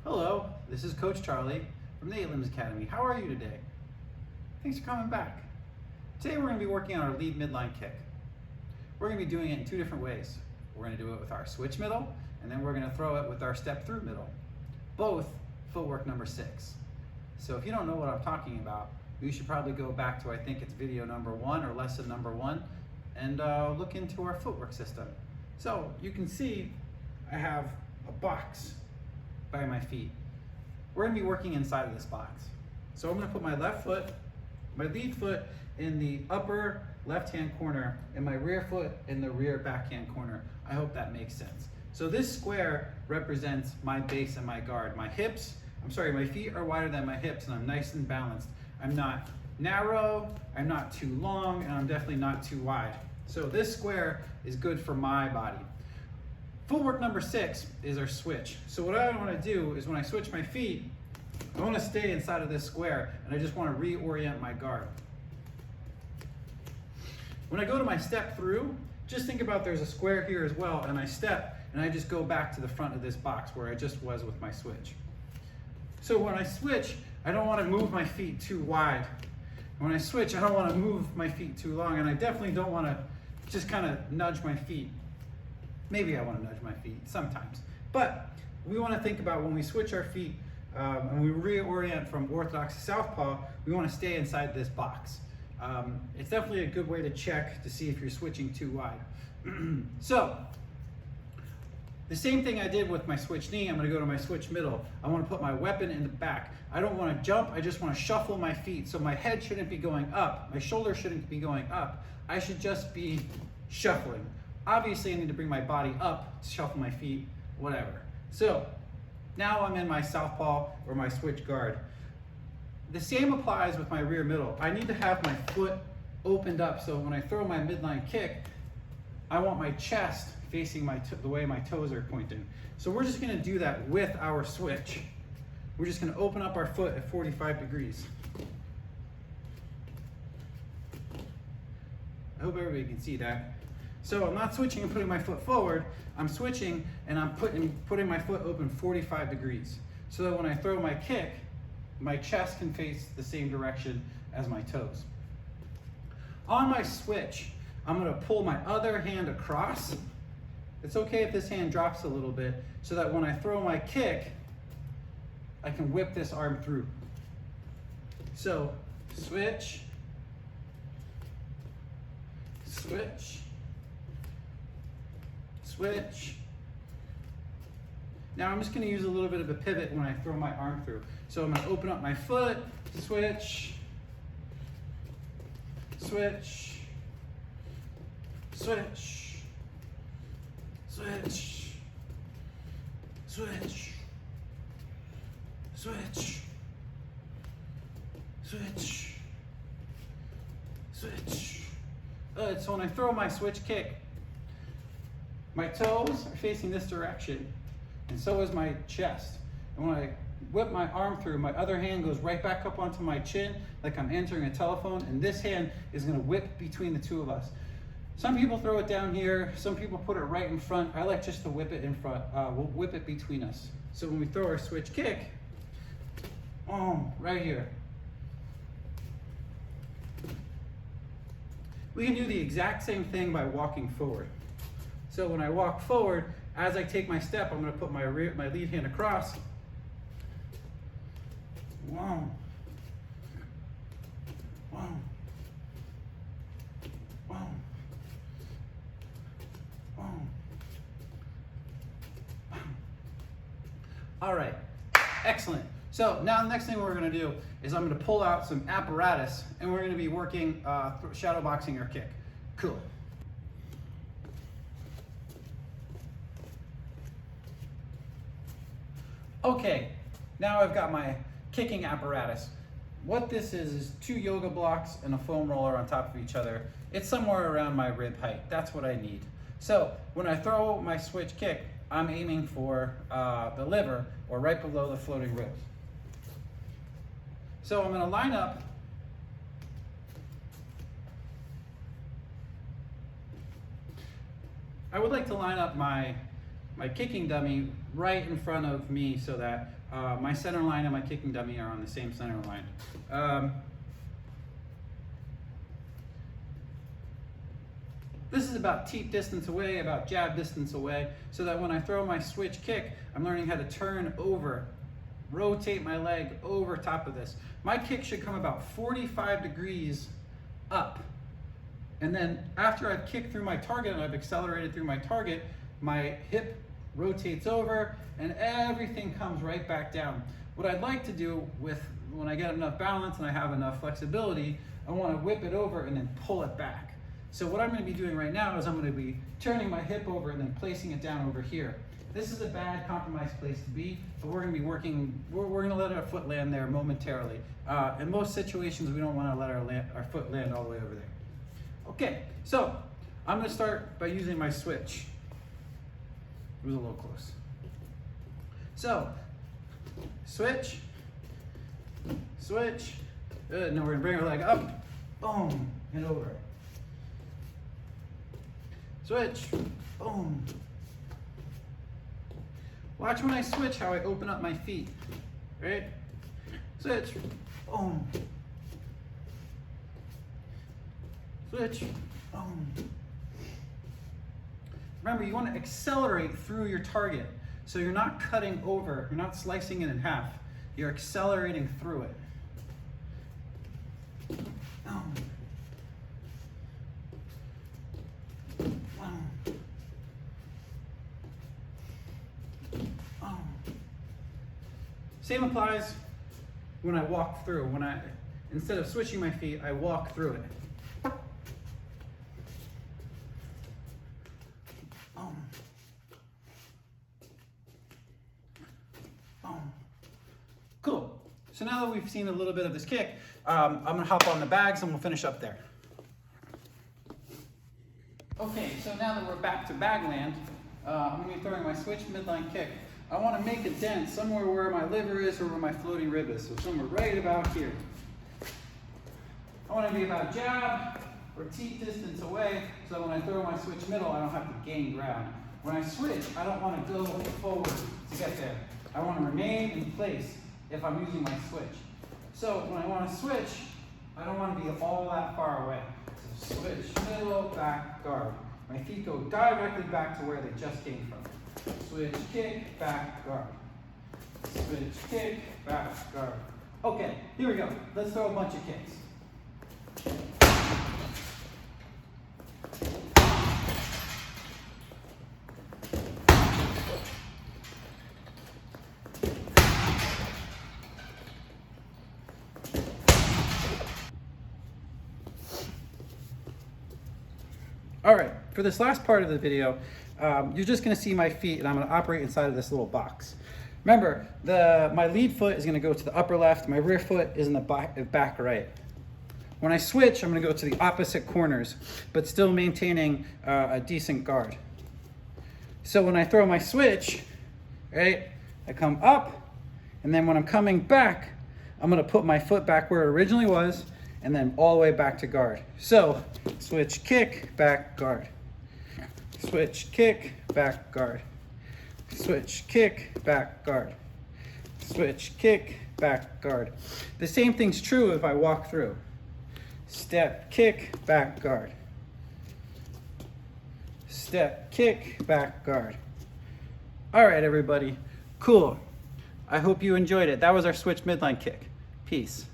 Hello, this is Coach Charlie from the 8 Limbs Academy. How are you today? Thanks for coming back. Today we're going to be working on our lead midline kick. We're going to be doing it in two different ways. We're going to do it with our switch middle, and then we're going to throw it with our step through middle. Both footwork number 6. So if you don't know what I'm talking about, you should probably go back to, I think it's video number 1 or lesson number 1, and look into our footwork system. So you can see I have a box by my feet. We're going to be working inside of this box. So I'm going to put my left foot, my lead foot in the upper left-hand corner and my rear foot in the rear backhand corner. I hope that makes sense. So this square represents my base and my guard. My feet are wider than my hips and I'm nice and balanced. I'm not narrow, I'm not too long, and I'm definitely not too wide. So this square is good for my body. Footwork number 6 is our switch. So what I want to do is when I switch my feet, I want to stay inside of this square and I just want to reorient my guard. When I go to my step through, just think about there's a square here as well, and I step and I just go back to the front of this box where I just was with my switch. So when I switch, I don't want to move my feet too wide. When I switch, I don't want to move my feet too long, and I definitely don't want to just kind of nudge my feet. Maybe I want to nudge my feet sometimes, but we want to think about when we switch our feet and we reorient from orthodox to southpaw, we want to stay inside this box. It's definitely a good way to check to see if you're switching too wide. So the same thing I did with my switch knee, I'm going to go to my switch middle. I want to put my weapon in the back. I don't want to jump, I just want to shuffle my feet. So my head shouldn't be going up, my shoulder shouldn't be going up. I should just be shuffling. Obviously I need to bring my body up to shuffle my feet, whatever. So now I'm in my southpaw or my switch guard. The same applies with my rear middle. I need to have my foot opened up, so when I throw my midline kick, I want my chest facing the way my toes are pointing. So we're just gonna do that with our switch. We're just gonna open up our foot at 45 degrees. I hope everybody can see that. So I'm not switching and putting my foot forward, I'm switching and I'm putting my foot open 45 degrees. So that when I throw my kick, my chest can face the same direction as my toes. On my switch, I'm gonna pull my other hand across. It's okay if this hand drops a little bit, so that when I throw my kick, I can whip this arm through. So, switch, switch, switch. Now I'm just going to use a little bit of a pivot when I throw my arm through. So I'm going to open up my foot, switch, switch, switch, switch, switch, switch, switch, switch. So when I throw my switch kick, my toes are facing this direction, and so is my chest. And when I whip my arm through, my other hand goes right back up onto my chin like I'm answering a telephone, and this hand is going to whip between the two of us. Some people throw it down here, some people put it right in front. I like just to whip it in front. We'll whip it between us. So when we throw our switch kick, right here. We can do the exact same thing by walking forward. So when I walk forward, as I take my step, I'm going to put my lead hand across. Wow. Wow. Wow. Wow. All right, excellent. So now the next thing we're going to do is I'm going to pull out some apparatus, and we're going to be working shadow boxing our kick. Cool. Okay, now I've got my kicking apparatus. What this is 2 yoga blocks and a foam roller on top of each other. It's somewhere around my rib height. That's what I need. So when I throw my switch kick, I'm aiming for the liver or right below the floating ribs. So I'm going to line up. I would like to line up my my kicking dummy right in front of me so that my center line and my kicking dummy are on the same center line. This is about teep distance away, about jab distance away, so that when I throw my switch kick, I'm learning how to turn over, rotate my leg over top of this. My kick should come about 45 degrees up. And then after I've kicked through my target and I've accelerated through my target, my hip rotates over and everything comes right back down. What I'd like to do when I get enough balance and I have enough flexibility, I want to whip it over and then pull it back. So what I'm going to be doing right now is I'm going to be turning my hip over and then placing it down over here. This is a bad compromised place to be, but we're going to be working, we're going to let our foot land there momentarily. In most situations, we don't want to let our foot land all the way over there. Okay, so I'm going to start by using my switch. It was a little close. So, switch, switch, good. Now we're going to bring our leg up, boom, and over. Switch, boom. Watch when I switch how I open up my feet, right? Switch, boom. Switch, boom. Remember, you want to accelerate through your target. So you're not cutting over, you're not slicing it in half. You're accelerating through it. Boom. Same applies when I walk through. Instead of switching my feet, I walk through it. Boom. Boom. Cool. So now that we've seen a little bit of this kick, I'm gonna hop on the bags and we'll finish up there. Okay, so now that we're back to bag land, I'm gonna be throwing my switch midline kick. I want to make a dent somewhere where my liver is or where my floating rib is, so somewhere right about here. I want to be about jab or teep distance away, so when I throw my switch middle, I don't have to gain ground. When I switch, I don't want to go forward to get there. I want to remain in place if I'm using my switch. So when I want to switch, I don't want to be all that far away. So switch, middle, back, guard. My feet go directly back to where they just came from. Switch, kick, back, guard. Switch, kick, back, guard. Okay, here we go. Let's throw a bunch of kicks. All right, for this last part of the video, you're just going to see my feet and I'm going to operate inside of this little box. Remember, my lead foot is going to go to the upper left, my rear foot is in the back right. When I switch, I'm going to go to the opposite corners, but still maintaining a decent guard. So when I throw my switch, right, I come up, and then when I'm coming back, I'm going to put my foot back where it originally was, and then all the way back to guard. So switch, kick, back, guard. Switch, kick, back, guard. Switch, kick, back, guard. Switch, kick, back, guard. The same thing's true if I walk through. Step, kick, back, guard. Step, kick, back, guard. All right, everybody. Cool. I hope you enjoyed it. That was our switch midline kick. Peace.